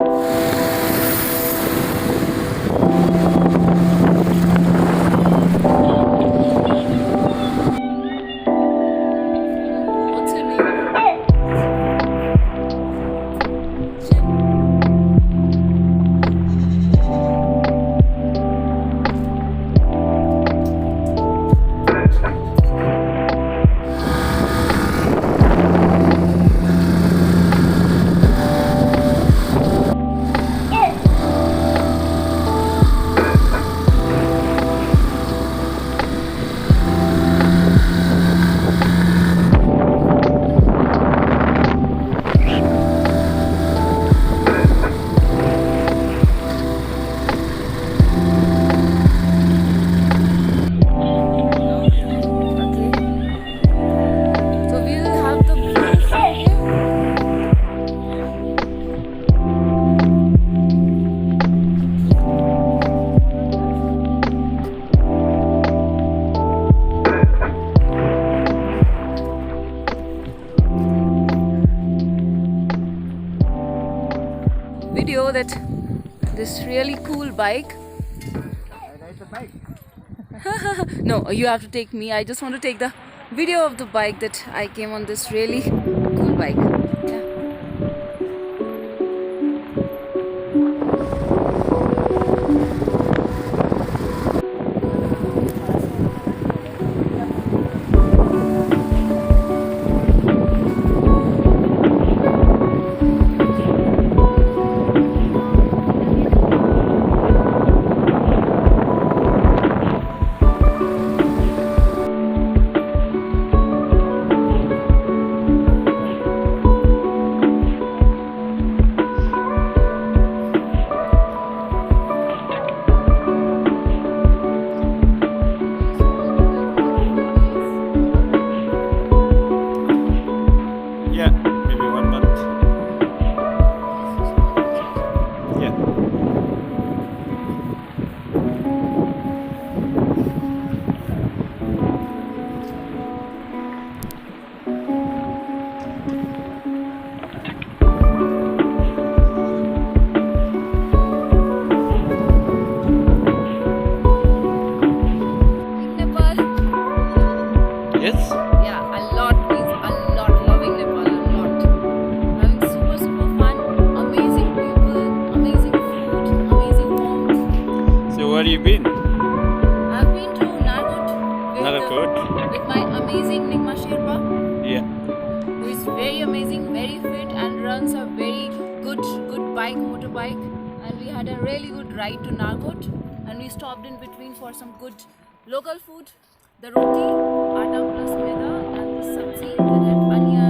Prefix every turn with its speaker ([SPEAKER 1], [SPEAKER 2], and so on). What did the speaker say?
[SPEAKER 1] What's your name? Okay. So we will have the view from here. Video that this really cool bike. No, you have to take me. I just want to take the video of the bike that I came on this really cool bike. Yeah.
[SPEAKER 2] Yeah, maybe 1 month. Yeah.
[SPEAKER 1] Nepal.
[SPEAKER 2] Yes?
[SPEAKER 1] Yeah, a lot means a lot. Loving Nepal a lot. Having super fun, amazing people, amazing food, amazing warmth.
[SPEAKER 2] So where you been?
[SPEAKER 1] I've been to
[SPEAKER 2] Nagarkot?
[SPEAKER 1] with my amazing Ngima Sherpa,
[SPEAKER 2] Yeah.
[SPEAKER 1] who is very amazing, very fit, and runs a very good motorbike. And we had a really good ride to Nagarkot, and we stopped in between for some good local food. The roti, atta plus maida, and the sabzi that had onion,